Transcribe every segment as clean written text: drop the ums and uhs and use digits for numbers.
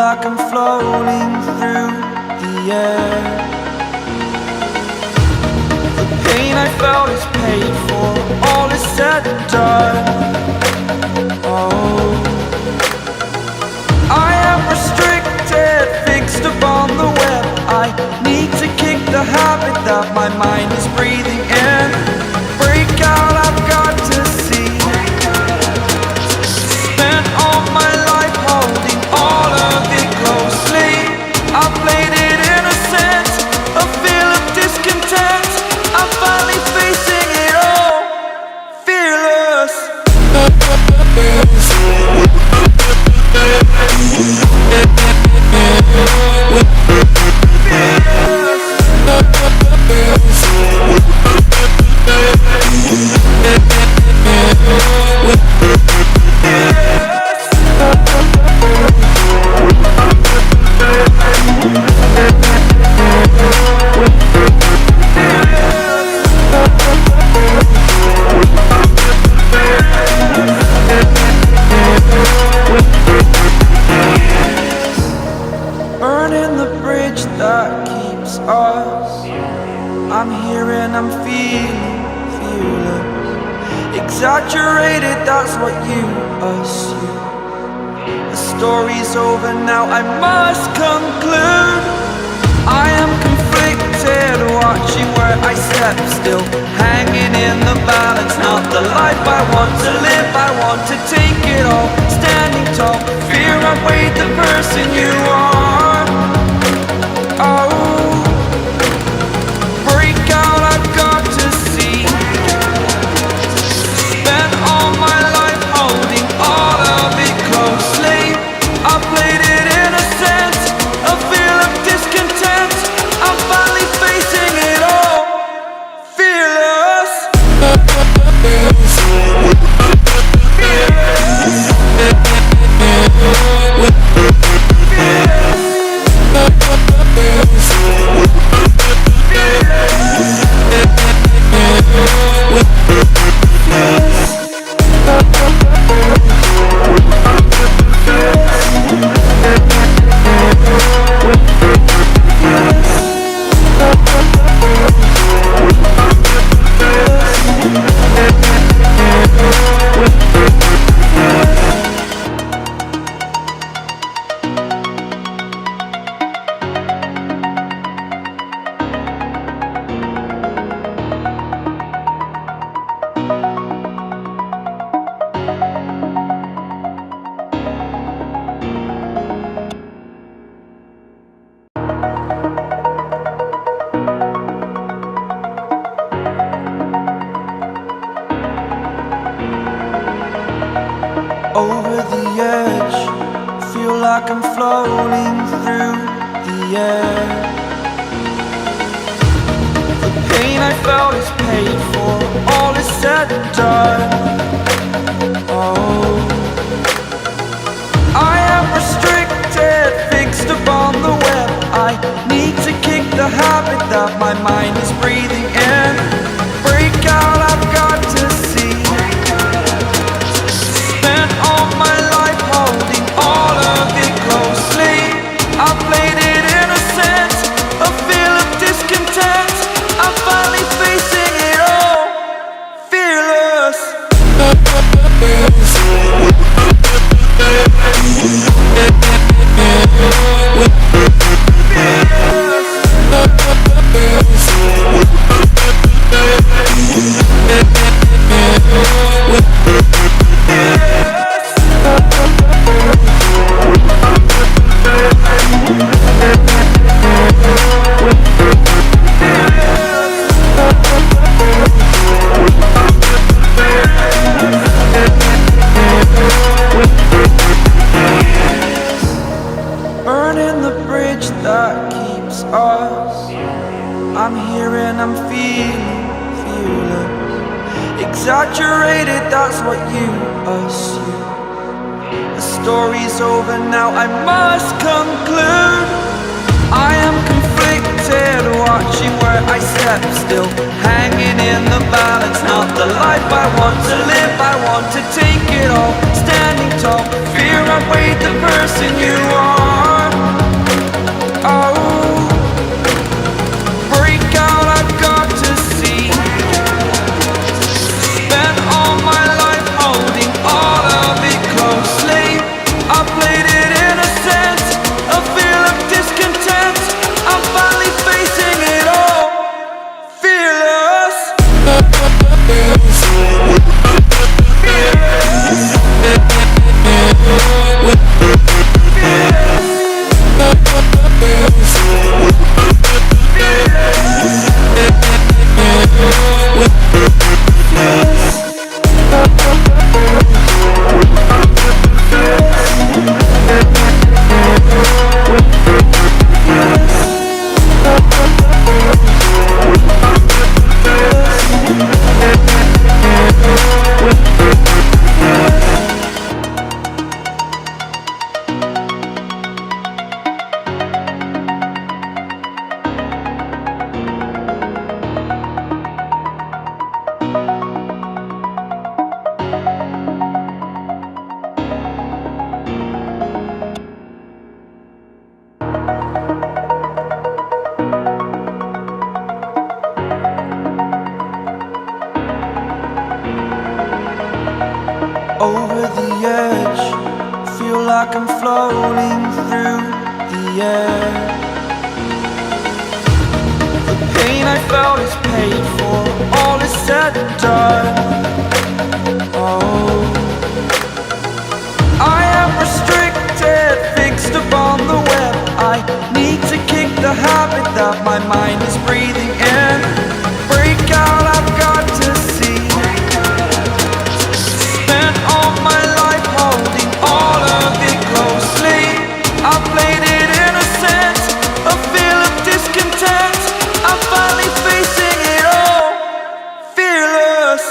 like I'm floating through the air. The pain I felt is paid for, all is said and done. Oh, I am restricted, fixed upon the web. I need to kick the habit that my mind is breathing in. Break out, I've got to see. Spent all my life holding all of it closely. I played it innocent, a feel of discontent. I'm finally facing it all, fearless. Burning the bridge that keeps us. I'm here and I'm feeling fearless. Exaggerated, that's what you assume. The story's over now, I must conclude. I am conflicted, watching where I step still, hanging in the balance. Not the life I want to live, I want to take it all. Standing tall, fear I've weighed the person you are. Oh, break out, I've got to see. Spent all my life holding all of it closely. I played it innocent, a feel of discontent. I'm finally facing it all, fearless. Over the edge, feel like I'm floating through the air. The pain I felt is paid for, all is said and done. Oh, I am restricted, fixed upon the web. I need to kick the habit that my mind is breathing in. Break out, I've got to see. Spent all my life holding all of it closely. I played it innocent, a feel of discontent. I'm finally facing it all, fearless. Burning the bridge that keeps us. I'm here and I'm feeling fearless. Exaggerated, that's what you assume. The story's over now, I must conclude. I am conflicted, watching where I step still, hanging in the balance. Not the life I want to live, I want to take it all. Standing tall, fear I've weighed the person you are. I'm floating through the air. The pain I felt is paid for, all is said and done. Oh, I am restricted, fixed upon the web. I need to kick the habit that my mind is breathing in. Break out, I've got to see. Spent all my life holding all of it closely. I played it innocent, a feel of discontent. I'm finally facing it all, fearless.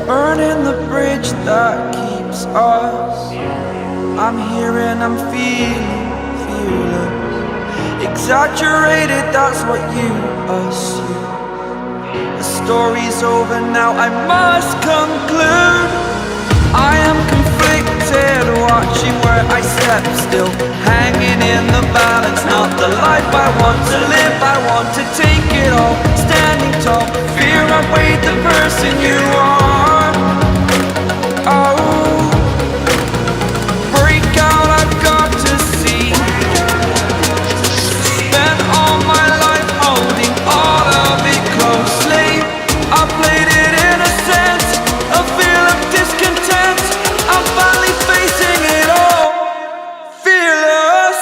Burning the bridge that keeps us. I'm here and I'm feeling fearless. Exaggerated, that's what you assume. The story's over now, I must conclude. I am conflicted, watching where I step still, hanging in the balance. Not the life I want to live, I want to take it all. Standing tall, fear I weighed the person you are. Oh, break out, I've got to see. Spent all my life holding all of it closely. I played it innocent, a feel of discontent. I'm finally facing it all, fearless.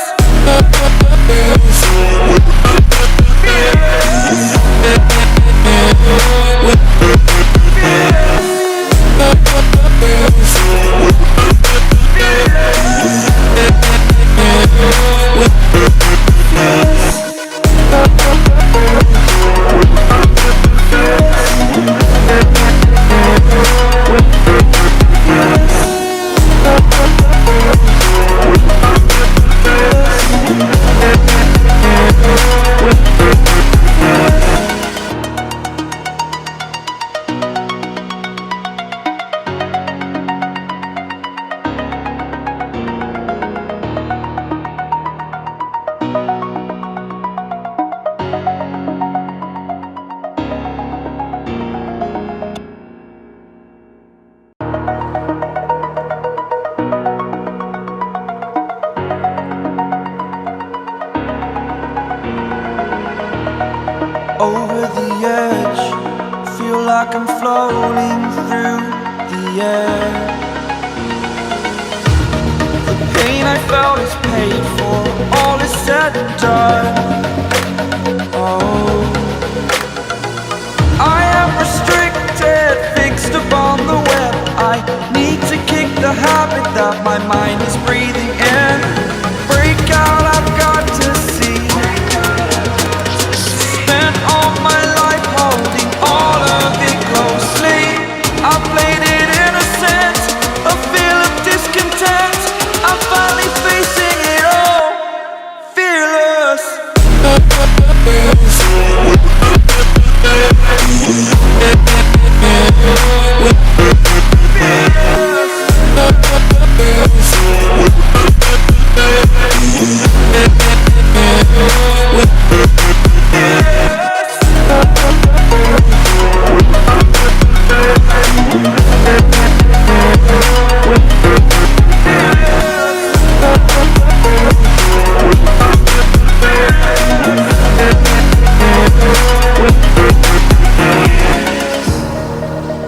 Over the edge, feel like I'm floating through the air. The pain I felt is paid for, all is said and done. Oh, I am restricted, fixed upon the web. I need to kick the habit that my mind is breathing in. Break out, I've got to see. Spent all my life holding all of it closely. I played it innocent, a feel of discontent. I'm finally facing it all, fearless.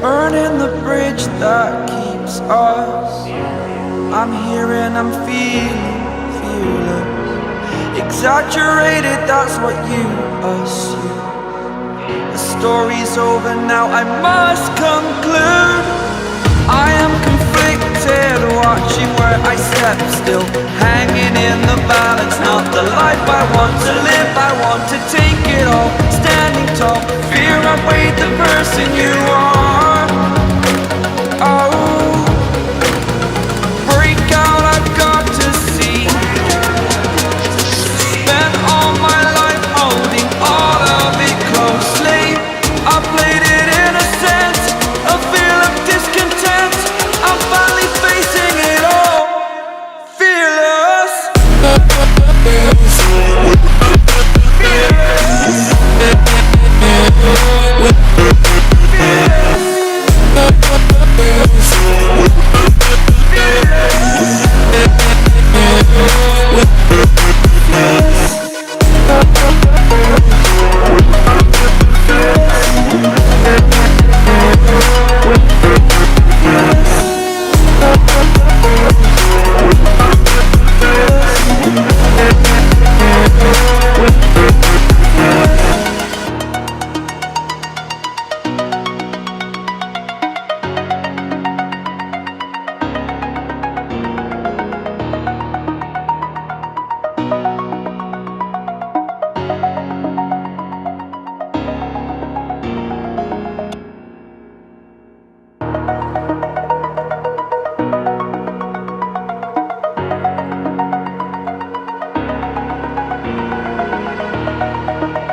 Burning the bridge that keeps us. I'm here and I'm feeling fearless. Exaggerated, that's what you assume. The story's over now, I must conclude. I am conflicted, watching where I step still, hanging in the balance. Not the life I want to live, I want to take it all. Standing tall, fear I weighed the person you are.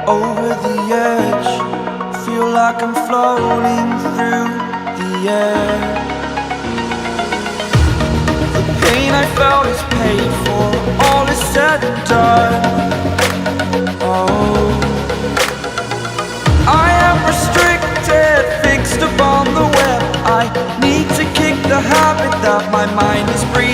over the edge. Feel like I'm floating through the air. The pain I felt is paid for, all is said and done. Oh, I am restricted, fixed upon the web. I need to kick the habit that my mind is breathing.